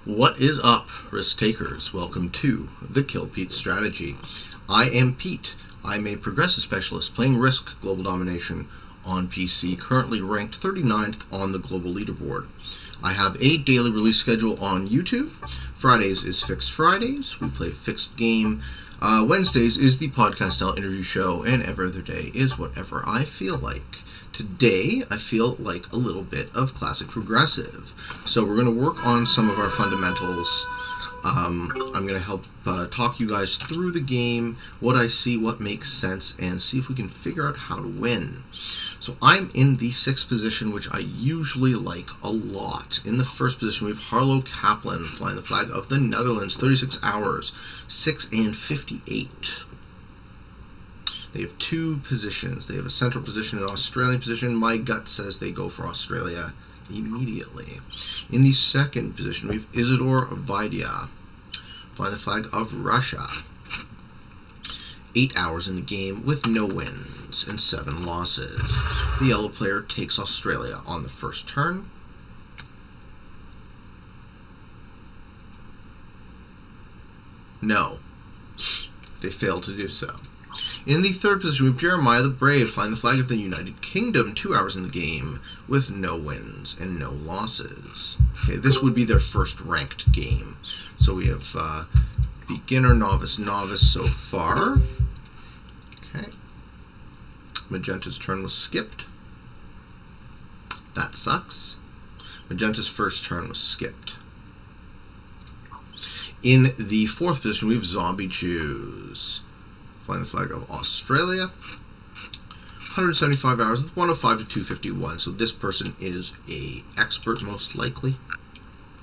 What is up, risk takers? Welcome to the Kill Pete strategy. I am Pete. I'm a progressive specialist playing Risk Global Domination on PC, currently ranked 39th on the global leaderboard. I have a daily release schedule on YouTube. Fridays is Fixed Fridays. We play fixed game. Wednesdays is the podcast style interview show, and every other day is whatever I feel like. Today, I feel like a little bit of classic progressive. So we're going to work on some of our fundamentals. I'm going to help talk you guys through the game, what I see, what makes sense, and see if we can figure out how to win. So I'm in the 6th position, which I usually like a lot. In the 1st position, we have Harlow Kaplan flying the flag of the Netherlands, 36 hours, 6 and 58. They have 2 positions. They have a central position and an Australian position. My gut says they go for Australia immediately. In the 2nd position, we have Isidor, Vaidya flying the flag of Russia. 8 hours in the game with no wins and 7 losses. The yellow player takes Australia on the first turn. No, they failed to do so. In the 3rd position, we have Jeremiah the Brave flying the flag of the United Kingdom, 2 hours in the game with no wins and no losses. Okay, this would be their first ranked game. So we have beginner, novice, novice so far. Okay. Magenta's turn was skipped. That sucks. Magenta's first turn was skipped. In the 4th position, we have ZOMBYCHEWZ flying the flag of Australia. 175 hours with 105 to 251. So this person is a expert, most likely.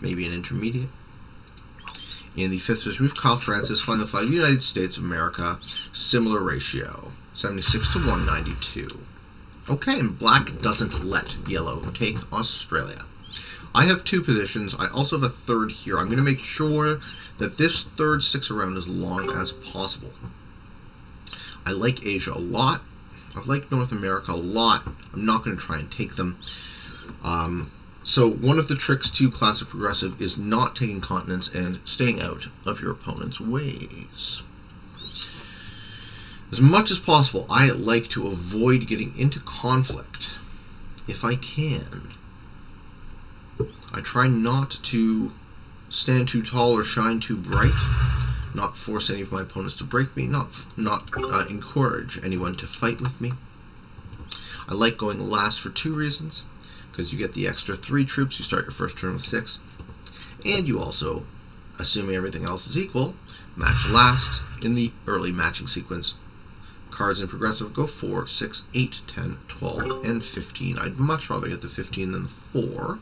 Maybe an intermediate. In the 5th position, we have Kyle Francis flying the flag of the United States of America. Similar ratio, 76 to 192. Okay, and black doesn't let yellow take Australia. I have 2 positions. I also have a 3rd here. I'm going to make sure that this 3rd sticks around as long as possible. I like Asia a lot. I like North America a lot. I'm not going to try and take them. So one of the tricks to classic progressive is not taking continents and staying out of your opponent's ways. As much as possible, I like to avoid getting into conflict if I can. I try not to stand too tall or shine too bright, not force any of my opponents to break me, not encourage anyone to fight with me. I like going last for 2 reasons, because you get the extra 3 troops, you start your first turn with 6, and you also, assuming everything else is equal, match last in the early matching sequence. Cards in progressive go 4, 6, 8, 10, 12, and 15. I'd much rather get the 15 than the 4.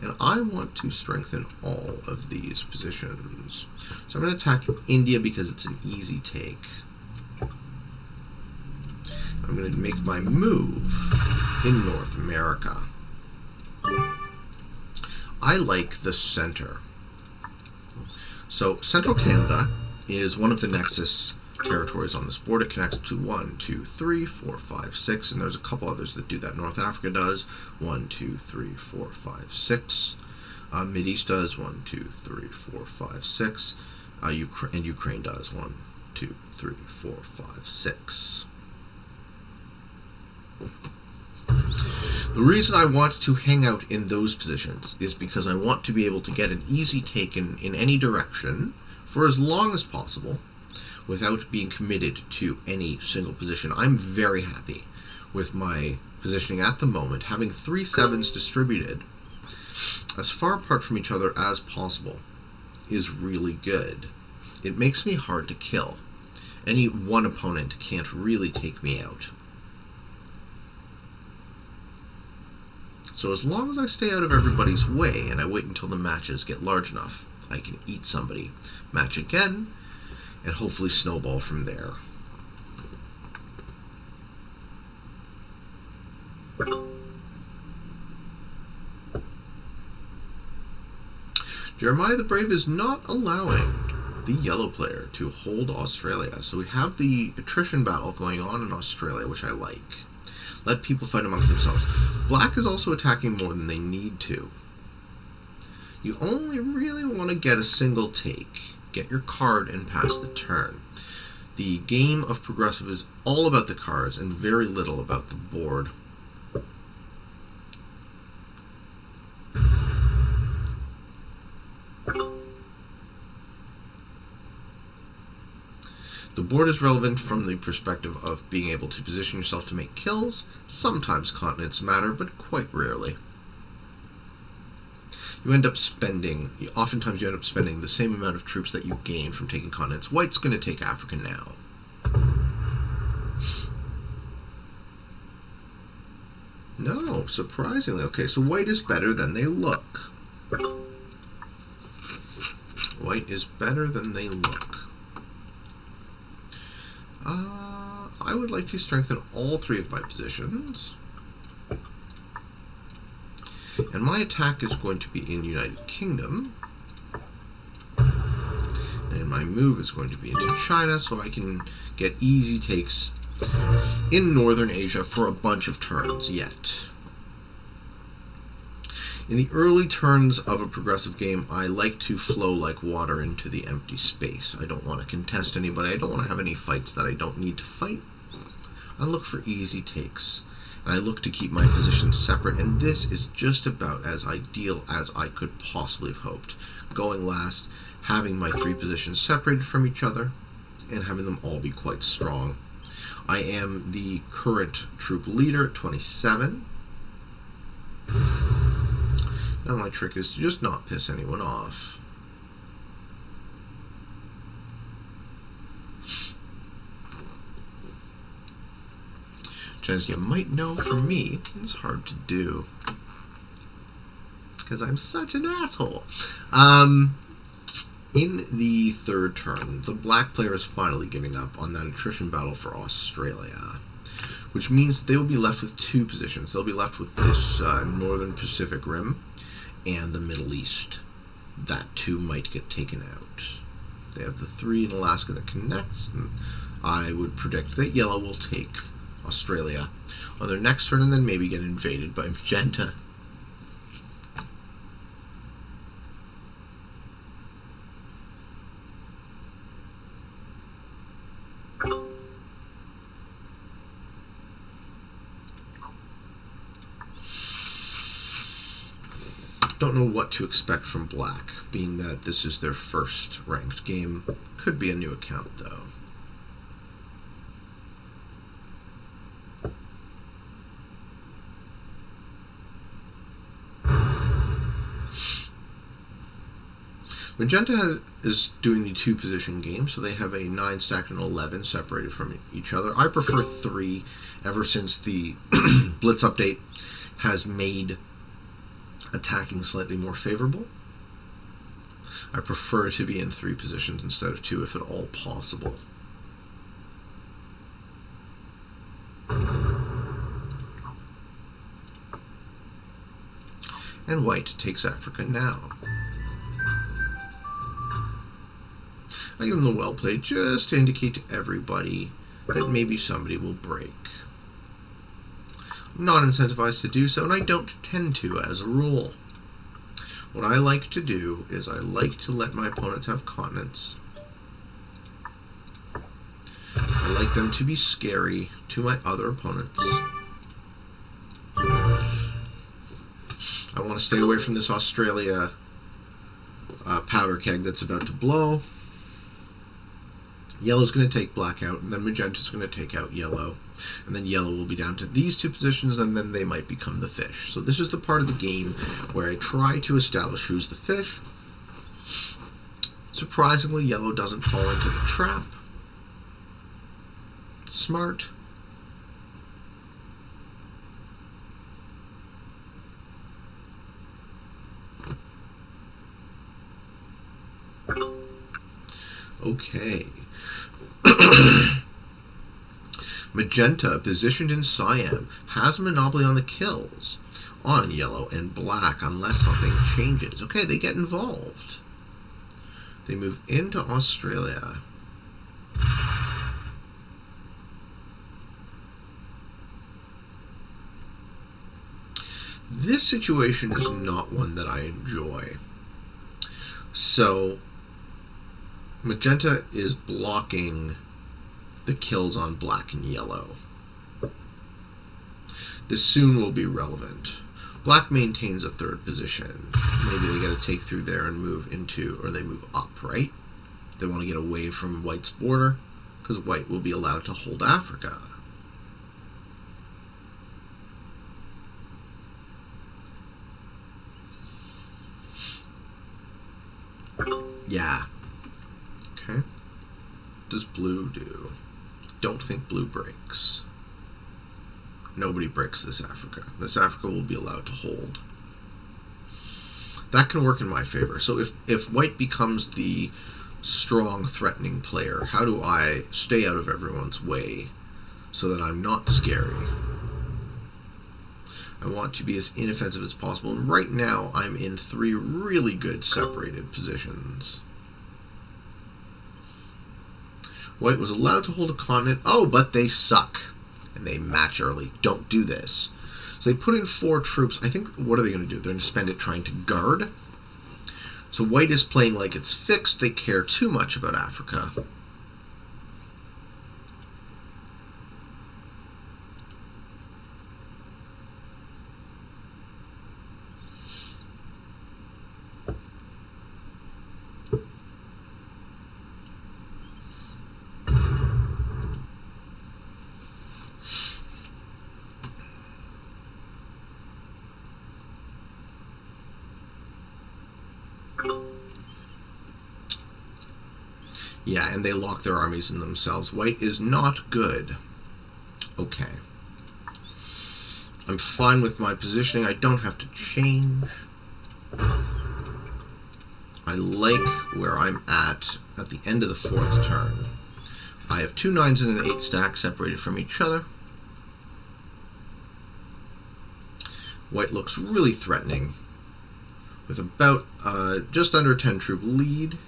And I want to strengthen all of these positions. So I'm going to attack India because it's an easy take. I'm going to make my move in North America. I like the center. So Central Canada is one of the Nexus territories on this board. It connects to 1, 2, 3, 4, 5, 6, and there's a couple others that do that. North Africa does 1, 2, 3, 4, 5, 6. Mideast does 1, 2, 3, 4, 5, 6. And Ukraine does 1, 2, 3, 4, 5, 6. The reason I want to hang out in those positions is because I want to be able to get an easy take in any direction for as long as possible, without being committed to any single position. I'm very happy with my positioning at the moment. Having 3 7s distributed as far apart from each other as possible is really good. It makes me hard to kill. Any one opponent can't really take me out. So as long as I stay out of everybody's way and I wait until the matches get large enough, I can eat somebody, match again, and hopefully snowball from there. Jeremiah the Brave is not allowing the yellow player to hold Australia. So we have the attrition battle going on in Australia, which I like. Let people fight amongst themselves. Black is also attacking more than they need to. You only really want to get a single take. Get your card and pass the turn. The game of progressive is all about the cards and very little about the board. The board is relevant from the perspective of being able to position yourself to make kills. Sometimes continents matter, but quite rarely. Oftentimes you end up spending the same amount of troops that you gain from taking continents. White's going to take Africa now. No, surprisingly. Okay, so white is better than they look. White is better than they look. I would like to strengthen all three of my positions. And my attack is going to be in United Kingdom. And my move is going to be into China, so I can get easy takes in Northern Asia for a bunch of turns yet. In the early turns of a progressive game, I like to flow like water into the empty space. I don't want to contest anybody. I don't want to have any fights that I don't need to fight. I look for easy takes. And I look to keep my positions separate, and this is just about as ideal as I could possibly have hoped. Going last, having my three positions separated from each other, and having them all be quite strong. I am the current troop leader at 27. Now my trick is to just not piss anyone off. Which, as you might know, for me, it's hard to do. Because I'm such an asshole. In the third turn, the black player is finally giving up on that attrition battle for Australia. Which means they will be left with two positions. They'll be left with this northern Pacific Rim and the Middle East. That too might get taken out. They have the 3 in Alaska that connects, and I would predict that yellow will take Australia on their next turn and then maybe get invaded by magenta. Don't know what to expect from black, being that this is their first ranked game. Could be a new account, though. Magenta is doing the 2-position game, so they have a 9 stack and 11 separated from each other. I prefer 3 ever since the Blitz update has made attacking slightly more favorable. I prefer to be in 3 positions instead of 2 if at all possible. And white takes Africa now. I give them the well played just to indicate to everybody that maybe somebody will break. I'm not incentivized to do so, and I don't tend to as a rule. What I like to do is I like to let my opponents have continents. I like them to be scary to my other opponents. I want to stay away from this Australia powder keg that's about to blow. Yellow's going to take black out, and then magenta's going to take out yellow. And then yellow will be down to these 2 positions, and then they might become the fish. So this is the part of the game where I try to establish who's the fish. Surprisingly, yellow doesn't fall into the trap. Smart. Okay. Magenta, positioned in Siam, has a monopoly on the kills on yellow and black unless something changes. Okay, they get involved. They move into Australia. This situation is not one that I enjoy. So magenta is blocking the kills on black and yellow. This soon will be relevant. Black maintains a third position. Maybe they get a take through there and move into, or they move up, right? They want to get away from white's border, because white will be allowed to hold Africa. Yeah. Okay. What does blue do? Don't think blue breaks. Nobody breaks this Africa. This Africa will be allowed to hold. That can work in my favor. So if white becomes the strong, threatening player, how do I stay out of everyone's way so that I'm not scary? I want to be as inoffensive as possible, and right now I'm in 3 really good separated positions. White was allowed to hold a continent. Oh, but they suck. And they match early. Don't do this. So they put in 4 troops. I think, what are they going to do? They're going to spend it trying to guard. So white is playing like it's fixed. They care too much about Africa. Yeah, and they lock their armies in themselves. White is not good. Okay. I'm fine with my positioning. I don't have to change. I like where I'm at the end of the 4th turn. I have 2 9s and an 8 stack separated from each other. White looks really threatening with about just under a 10 troop lead.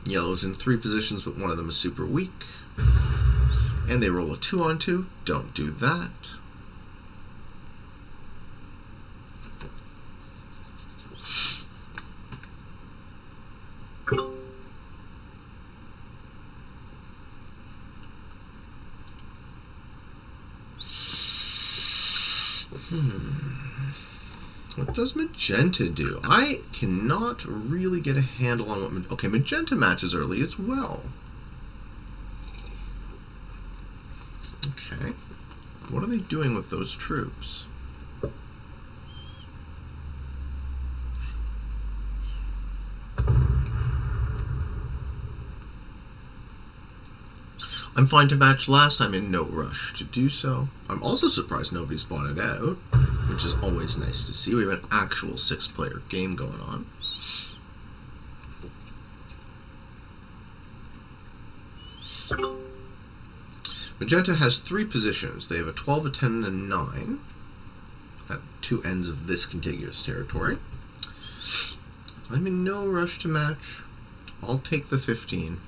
Yellow's in 3 positions, but one of them is super weak. And they roll a 2-on-2. Don't do that. What does magenta do? I cannot really get a handle on what... Okay, magenta matches early as well. Okay. What are they doing with those troops? I'm fine to match last. I'm in no rush to do so. I'm also surprised nobody's bought it out, which is always nice to see. We have an actual 6-player game going on. Magenta has 3 positions. They have a 12, a 10, and a 9 at 2 ends of this contiguous territory. I'm in no rush to match. I'll take the 15.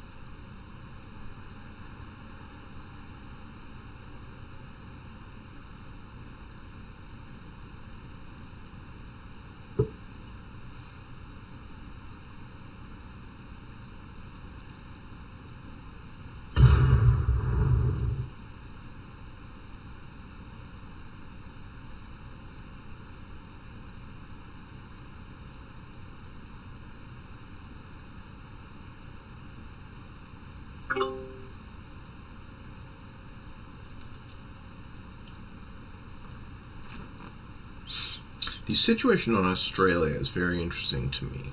The situation on Australia is very interesting to me.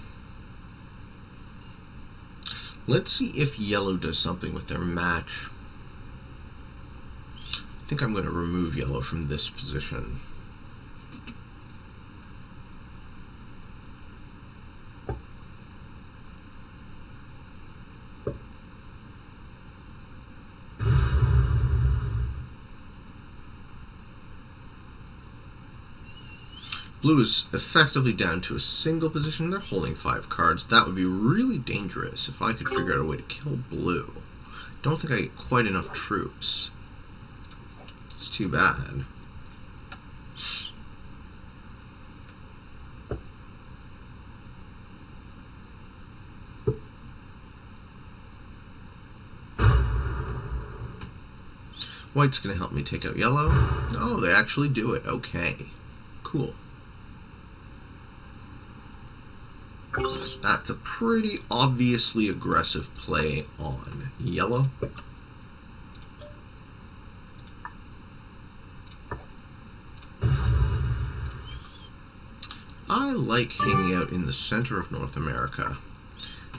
Let's see if yellow does something with their match. I think I'm going to remove yellow from this position. Blue is effectively down to a single position. They're holding 5 cards. That would be really dangerous if I could figure out a way to kill blue. Don't think I get quite enough troops. It's too bad. White's going to help me take out yellow. Oh, they actually do it. Okay. Cool. That's a pretty obviously aggressive play on yellow. I like hanging out in the center of North America.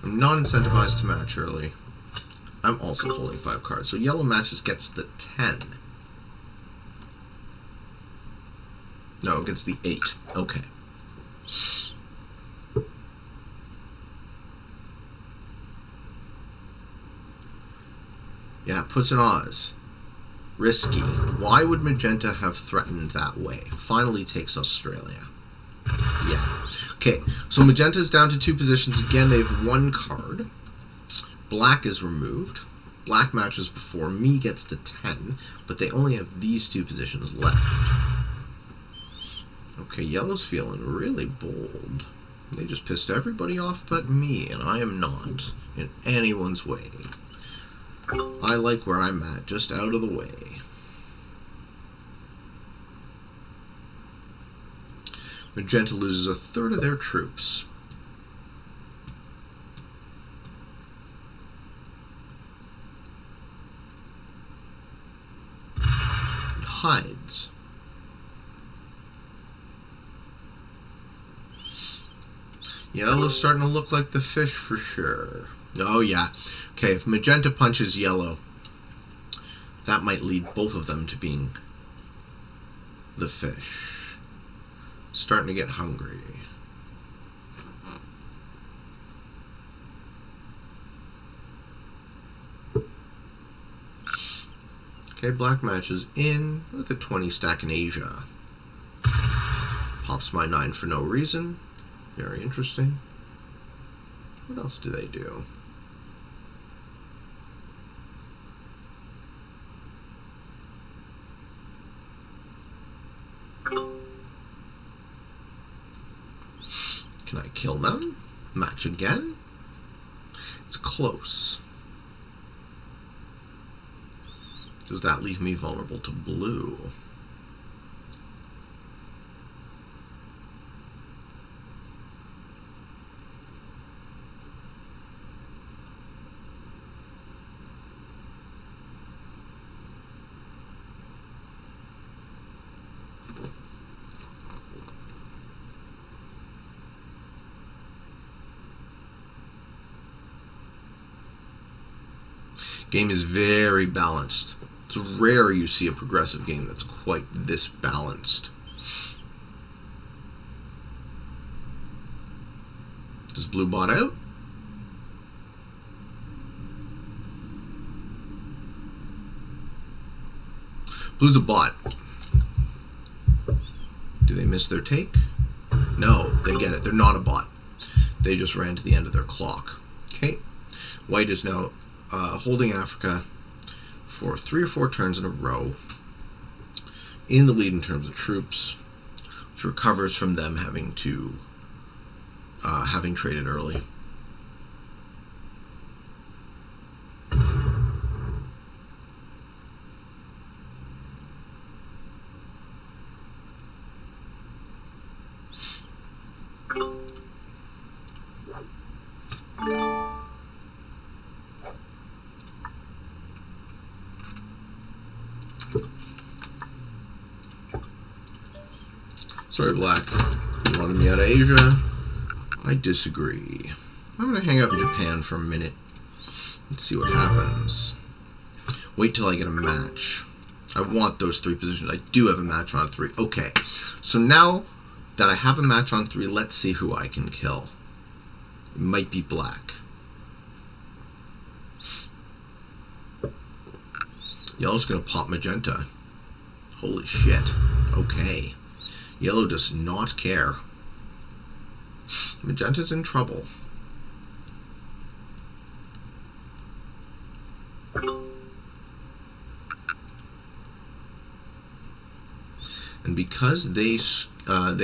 I'm not incentivized to match early. I'm also holding 5 cards. So yellow matches, gets the 10. No, it gets the 8. Okay. Yeah, puts an Oz. Risky. Why would magenta have threatened that way? Finally takes Australia. Yeah. Okay, so magenta's down to 2 positions. Again, they have 1 card. Black is removed. Black matches before me, gets the 10, but they only have these 2 positions left. Okay, yellow's feeling really bold. They just pissed everybody off but me, and I am not in anyone's way. I like where I'm at, just out of the way. Magenta loses a third of their troops. It hides. Yellow's starting to look like the fish for sure. Oh yeah. Okay, if magenta punches yellow, that might lead both of them to being the fish. Starting to get hungry. Okay, black matches in with a 20 stack in Asia. Pops my 9 for no reason. Very interesting. What else do they do? Can I kill them? Match again? It's close. Does that leave me vulnerable to blue? Game is very balanced. It's rare you see a progressive game that's quite this balanced. Does blue bot out? Blue's a bot. Do they miss their take? No, they get it. They're not a bot. They just ran to the end of their clock. Okay. White is now holding Africa for 3 or 4 turns in a row, in the lead in terms of troops, which recovers from them having to having traded early. Sorry, Black. You wanted me out of Asia? I disagree. I'm going to hang out in Japan for a minute. Let's see what happens. Wait till I get a match. I want those 3 positions. I do have a match on 3. Okay. So now that I have a match on 3, let's see who I can kill. It might be Black. Yellow's going to pop magenta. Holy shit. Okay. Yellow does not care. Magenta's in trouble. And because they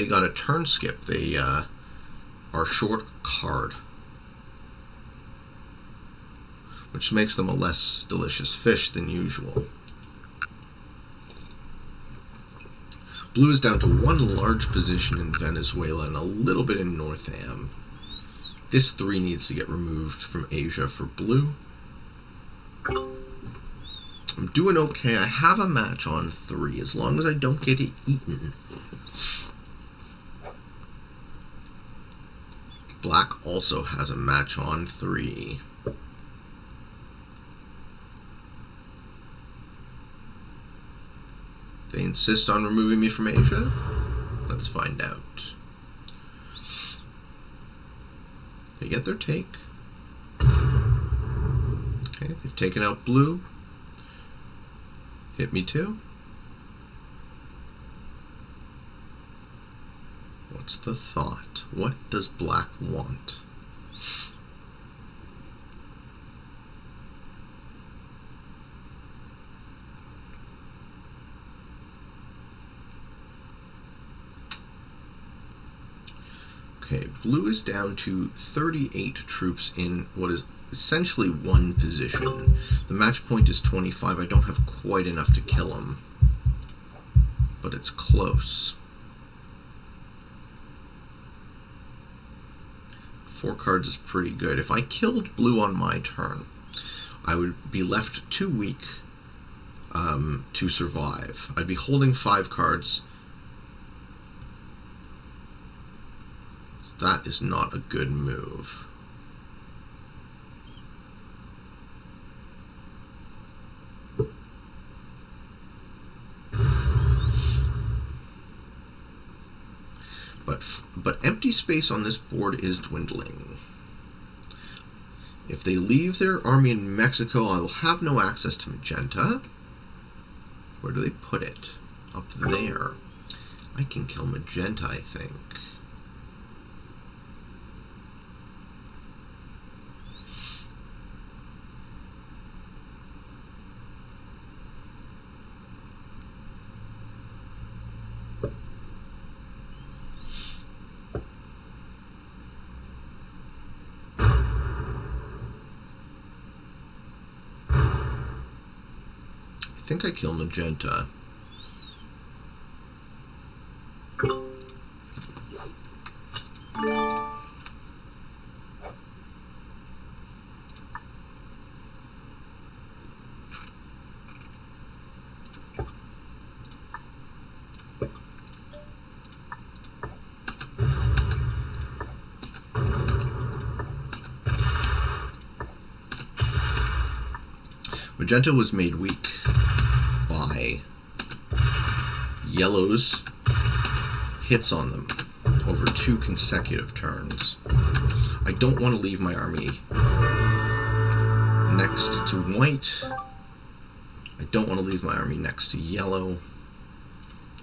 got a turn skip, they are short card, which makes them a less delicious fish than usual. Blue is down to one large position in Venezuela and a little bit in Northam. This 3 needs to get removed from Asia for blue. I'm doing okay. I have a match on 3 as long as I don't get it eaten. Black also has a match on 3. They insist on removing me from Asia? Let's find out. They get their take. Okay, they've taken out blue. Hit me too. What's the thought? What does black want? Okay, blue is down to 38 troops in what is essentially one position. The match point is 25. I don't have quite enough to kill him, but it's close. 4 cards is pretty good. If I killed blue on my turn, I would be left too weak to survive. I'd be holding 5 cards. That is not a good move. But empty space on this board is dwindling. If they leave their army in Mexico, I will have no access to magenta. Where do they put it? Up there. I can kill magenta, I think. I think I kill magenta. Magenta was made weak by yellow's hits on them over 2 consecutive turns. I don't want to leave my army next to white. I don't want to leave my army next to yellow,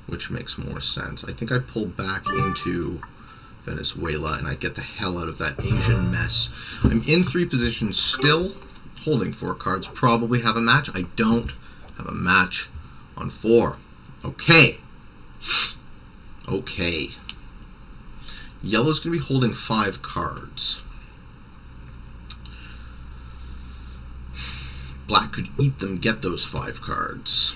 which makes more sense. I think I pull back into Venezuela and I get the hell out of that Asian mess. I'm in 3 positions still, holding 4 cards. Probably have a match. I don't have a match on 4. Okay. Okay. Yellow's going to be holding 5 cards. Black could eat them, get those 5 cards.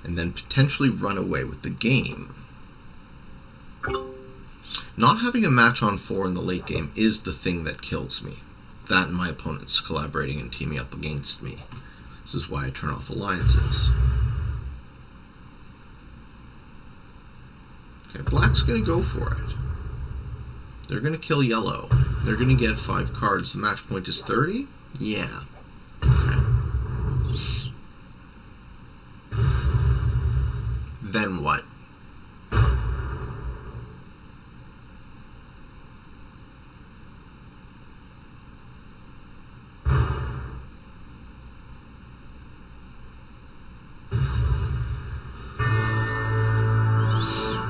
And then potentially run away with the game. Not having a match on 4 in the late game is the thing that kills me. That and my opponents collaborating and teaming up against me. This is why I turn off alliances. Okay, black's going to go for it. They're going to kill yellow. They're going to get 5 cards. The match point is 30? Yeah. Okay. Then what?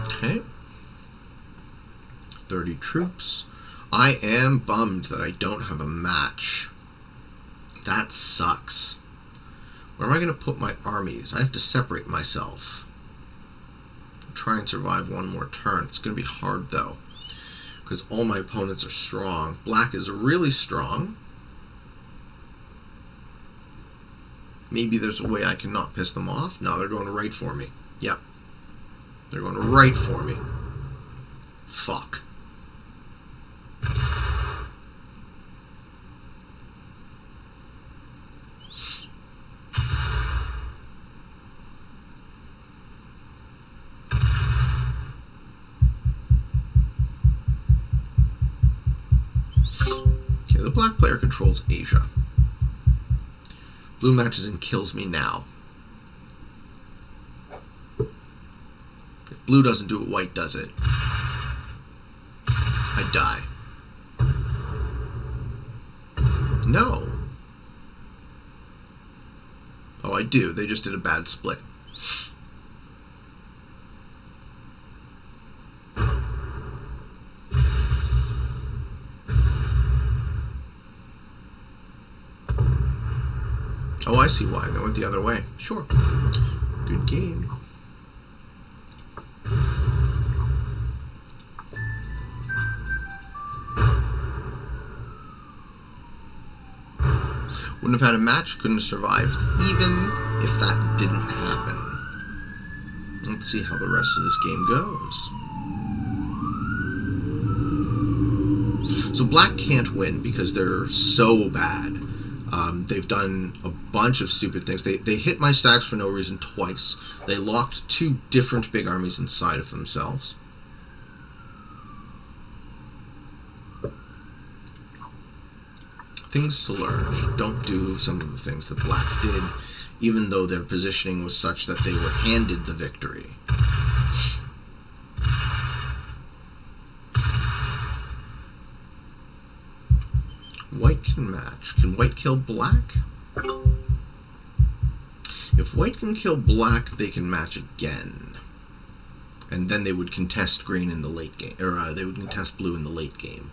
Okay. 30 troops. I am bummed that I don't have a match. That sucks. Where am I going to put my armies? I have to separate myself. Try and survive one more turn. It's going to be hard, though, because all my opponents are strong. Black is really strong. Maybe there's a way I can not piss them off. No, they're going right for me. Yep. They're going right for me. Fuck. Okay, the black player controls Asia. Blue matches and kills me now. If blue doesn't do it, white does it. I die. No. Oh, I do. They just did a bad split. Oh, I see why. They went the other way. Sure. Good game. Wouldn't have had a match, couldn't have survived, even if that didn't happen. Let's see how the rest of this game goes. So black can't win because they're so bad. They've done a bunch of stupid things. They hit my stacks for no reason twice. They locked two different big armies inside of themselves. Things to learn. Don't do some of the things that black did, even though their positioning was such that they were handed the victory. White can match. Can white kill black? If white can kill black, they can match again. And then they would contest green in the late game. Or they would contest blue in the late game.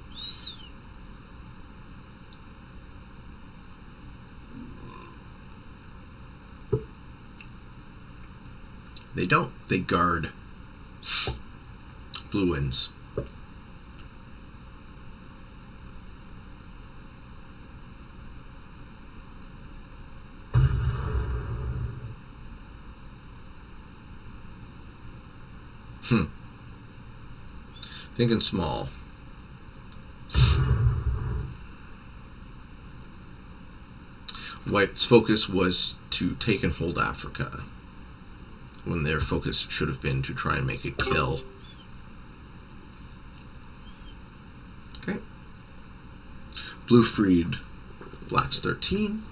They don't. They guard. Blue wins. Thinking small. White's focus was to take and hold Africa, when their focus should have been to try and make a kill. Okay. Blue freed black's 13.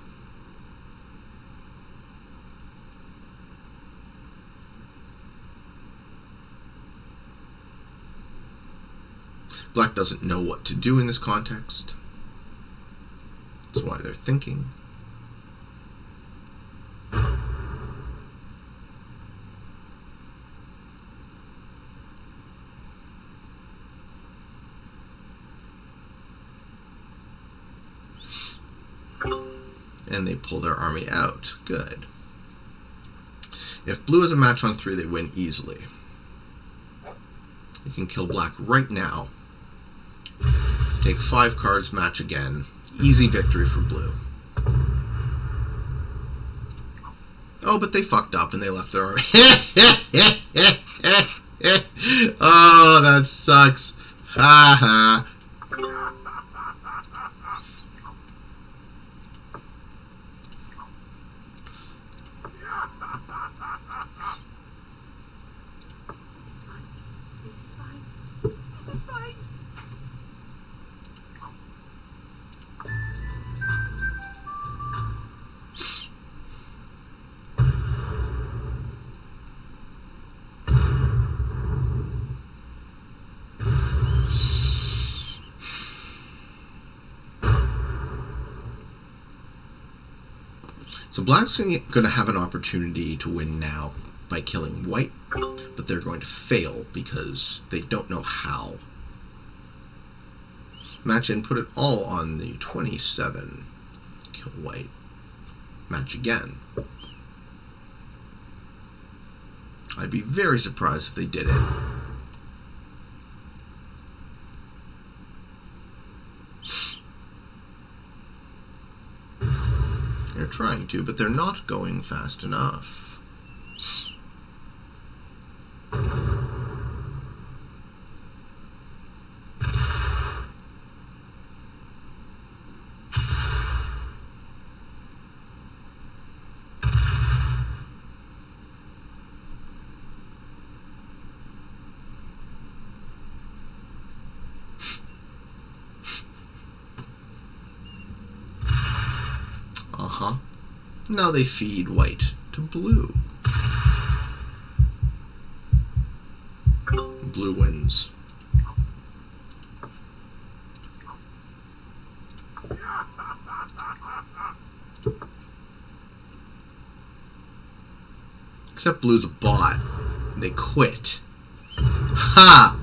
Black doesn't know what to do in this context. That's why they're thinking. And they pull their army out. Good. If blue has a match on 3, they win easily. You can kill black right now. Take 5 cards, match again. Easy victory for blue. Oh, but they fucked up and they left their army. Oh, that sucks. Ha ha. So black's going to have an opportunity to win now by killing white, but they're going to fail because they don't know how. Match in, put it all on the 27. Kill white. Match again. I'd be very surprised if they did it. trying to, but they're not going fast enough. Now they feed white to blue. Blue wins. Except blue's a bot. They quit. Ha!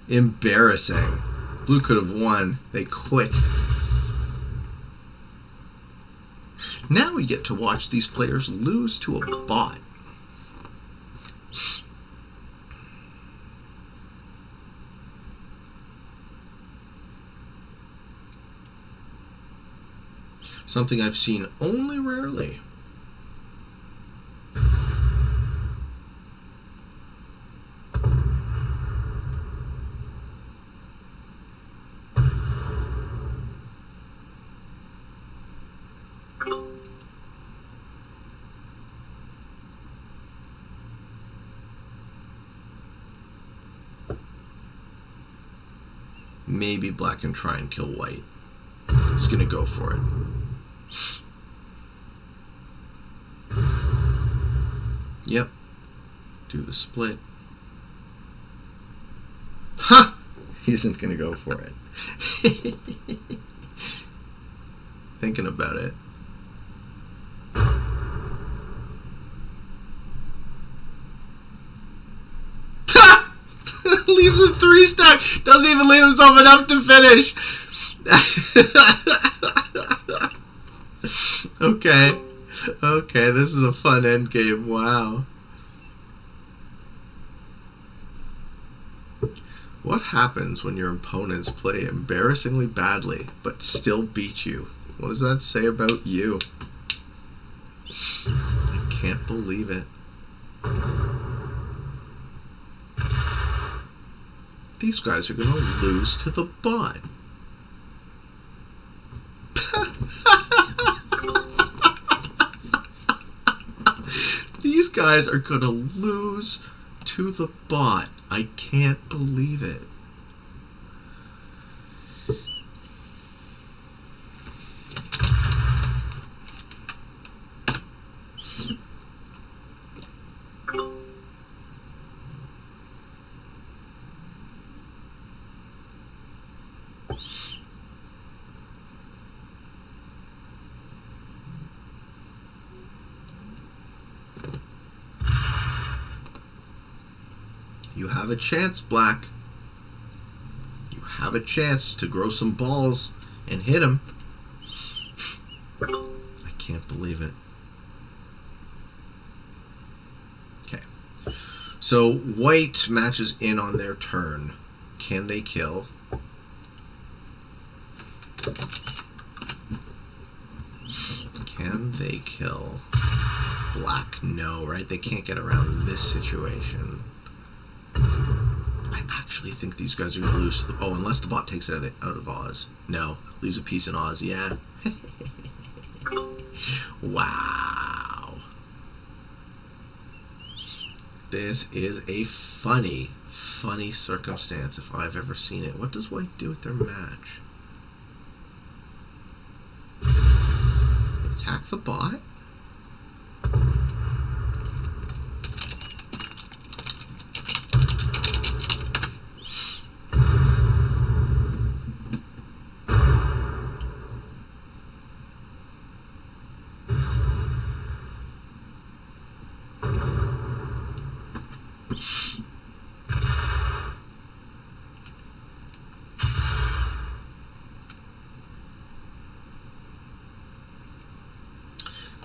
Embarrassing. Blue could have won. They quit. Now we get to watch these players lose to a bot. Something I've seen only rarely. Maybe black can try and kill white. He's gonna go for it. Yep. Do the split. Ha! He isn't gonna go for it. Thinking about it. Leaves a 3-stack. Doesn't even leave himself enough to finish. Okay. Okay, this is a fun endgame. Wow. What happens when your opponents play embarrassingly badly but still beat you? What does that say about you? I can't believe it. These guys are going to lose to the bot. These guys are going to lose to the bot. I can't believe it. You have a chance, black. You have a chance to grow some balls and hit him. I can't believe it. Okay. So white matches in on their turn. Can they kill? Can they kill black? No, right? They can't get around this situation. I actually think these guys are going to lose to the... Oh, unless the bot takes it out of Oz. No. Leaves a piece in Oz. Yeah. Wow. This is a funny, funny circumstance if I've ever seen it. What does white do with their match? Attack the bot?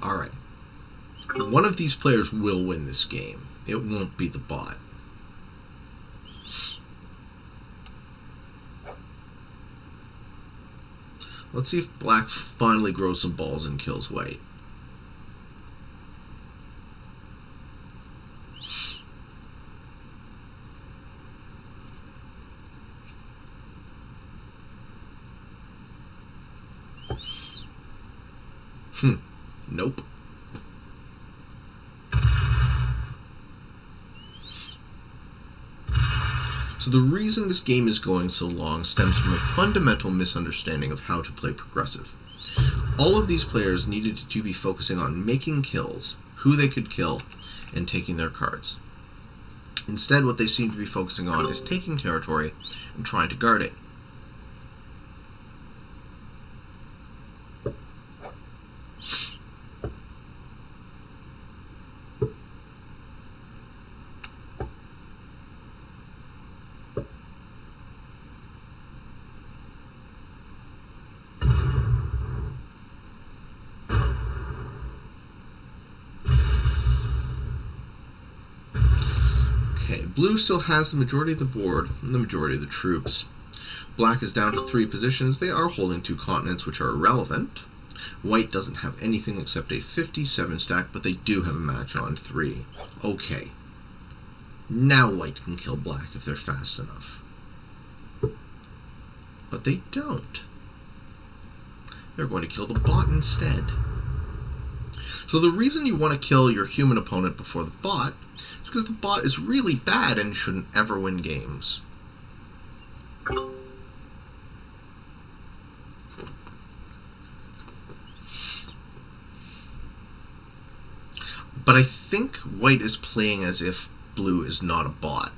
Alright. One of these players will win this game. It won't be the bot. Let's see if black finally grows some balls and kills white. Nope. So the reason this game is going so long stems from a fundamental misunderstanding of how to play progressive. All of these players needed to be focusing on making kills, who they could kill, and taking their cards. Instead, what they seem to be focusing on is taking territory and trying to guard it. Blue still has the majority of the board and the majority of the troops. Black is down to 3 positions. They are holding 2 continents, which are irrelevant. White doesn't have anything except a 57 stack, but they do have a match on 3. Okay. Now white can kill black if they're fast enough. But they don't. They're going to kill the bot instead. So the reason you want to kill your human opponent before the bot is because the bot is really bad and shouldn't ever win games. But I think white is playing as if blue is not a bot,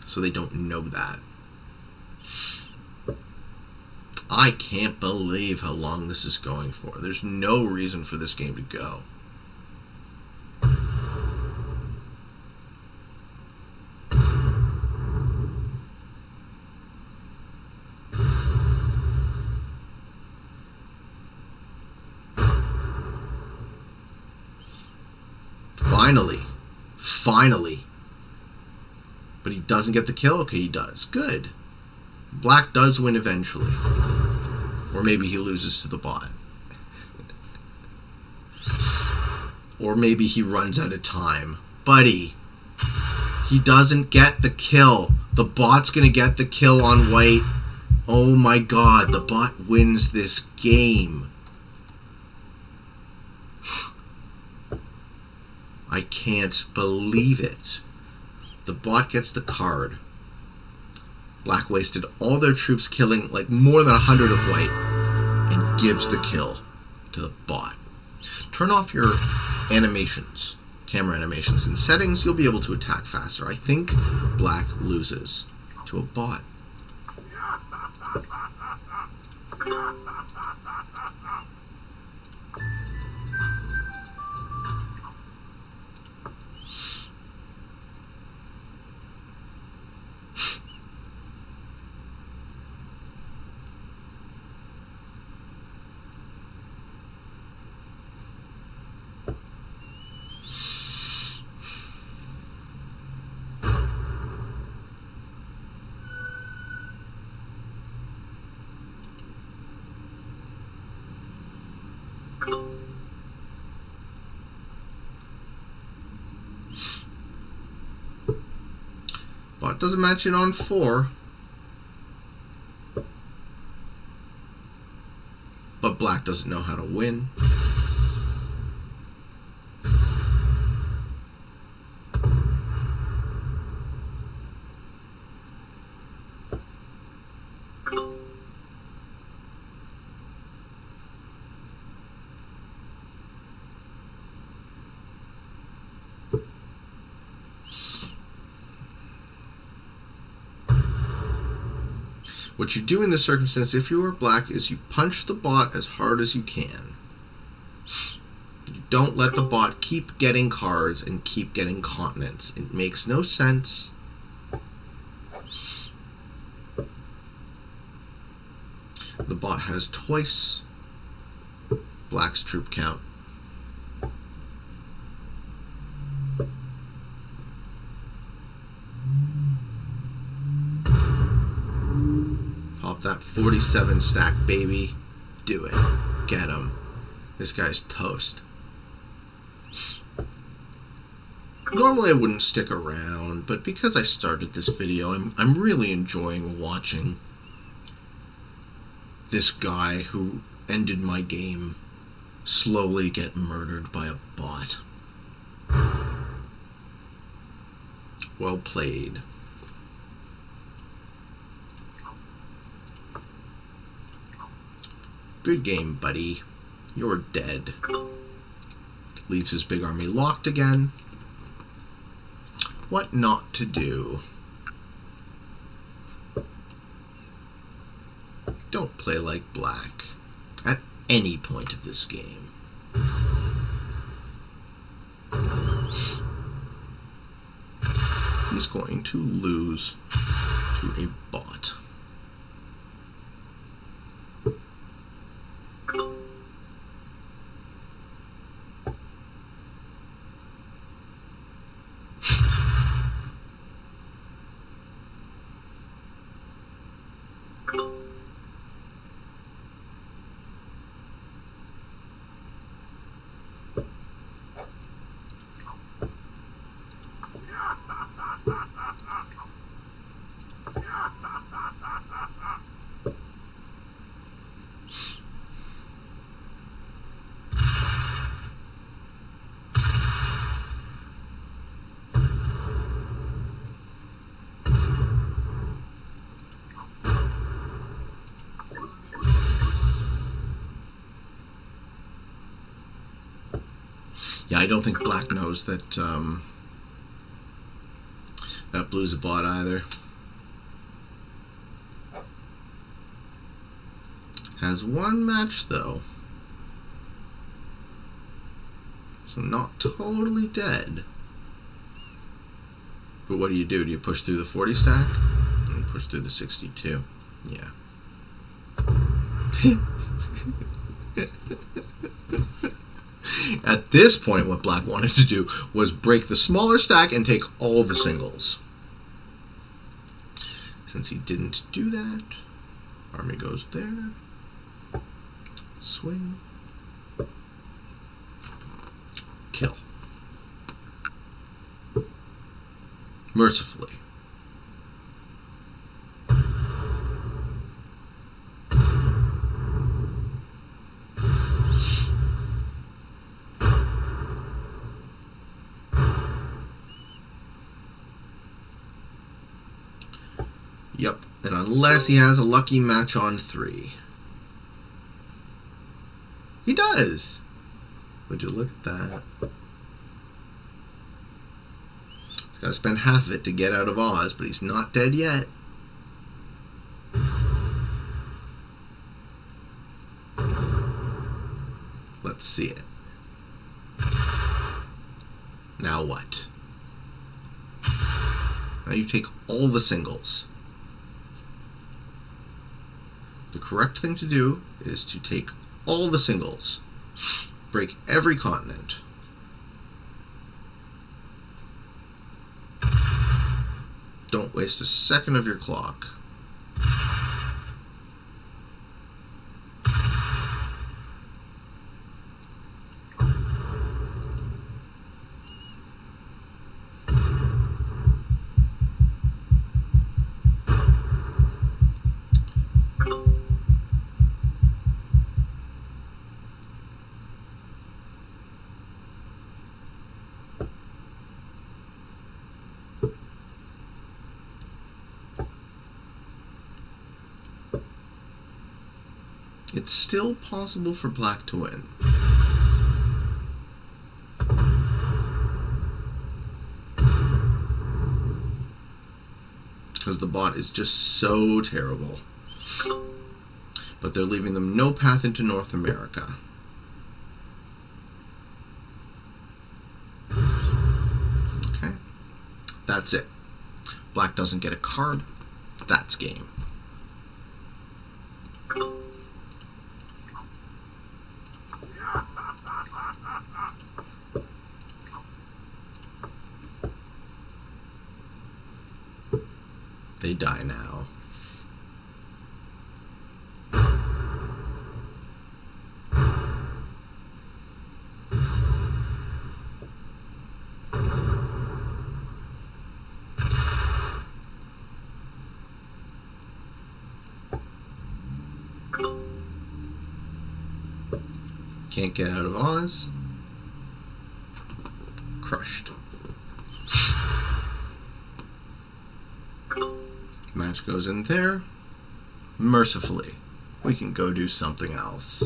so they don't know that. I can't believe how long this is going for. There's no reason for this game to go. Finally. But he doesn't get the kill? Okay, he does. Good. Black does win eventually. Or maybe he loses to the bot. Or maybe he runs out of time. Buddy, he doesn't get the kill. The bot's gonna get the kill on white. Oh my god, the bot wins this game. I can't believe it. The bot gets the card. Black wasted all their troops killing like more than 100 of white and gives the kill to the bot. Turn off your animations, camera animations. In settings, you'll be able to attack faster. I think black loses to a bot. Bot doesn't match it on 4. But black doesn't know how to win. What you do in this circumstance, if you are black, is you punch the bot as hard as you can. You don't let the bot keep getting cards and keep getting continents. It makes no sense. The bot has twice black's troop count. Pop that 47 stack, baby. Do it. Get him. This guy's toast. Normally I wouldn't stick around, but because I started this video, I'm really enjoying watching this guy who ended my game slowly get murdered by a bot. Well played. Good game, buddy. You're dead. Leaves his big army locked again. What not to do? Don't play like black at any point of this game. He's going to lose to a bot. Yeah, I don't think black knows that that blue's a bot either. Has one match though, so not totally dead. But what do? Do you push through the 40 stack? And push through the 62. Yeah. At this point, what black wanted to do was break the smaller stack and take all the singles. Since he didn't do that, army goes there. Swing. Kill. Mercifully. Yep, and unless he has a lucky match on 3. He does! Would you look at that? He's got to spend half of it to get out of Oz, but he's not dead yet. Let's see it. Now what? Now you take all the singles. The correct thing to do is to take all the singles. Break every continent. Don't waste a second of your clock. It's still possible for black to win. Because the bot is just so terrible. But they're leaving them no path into North America. Okay. That's it. Black doesn't get a card. That's game. They die now. Can't get out of Oz. Crushed. Match goes in there. Mercifully, we can go do something else.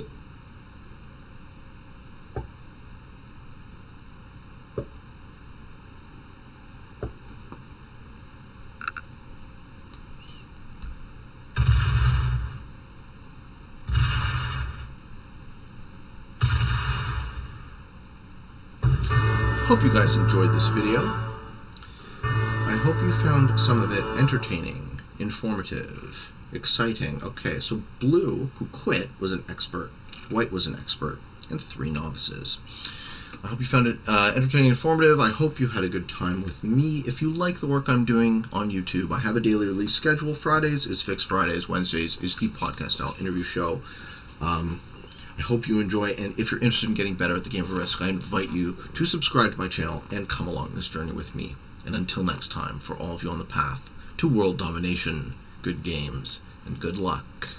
Hope you guys enjoyed this video. I hope you found some of it entertaining, informative, exciting. Okay, so blue, who quit, was an expert. White was an expert. And 3 novices. I hope you found it entertaining, informative. I hope you had a good time with me. If you like the work I'm doing on YouTube, I have a daily release schedule. Fridays is Fixed Fridays. Wednesdays is the podcast-style interview show. I hope you enjoy, and if you're interested in getting better at the game of Risk, I invite you to subscribe to my channel and come along this journey with me. And until next time, for all of you on the path to world domination, good games and good luck.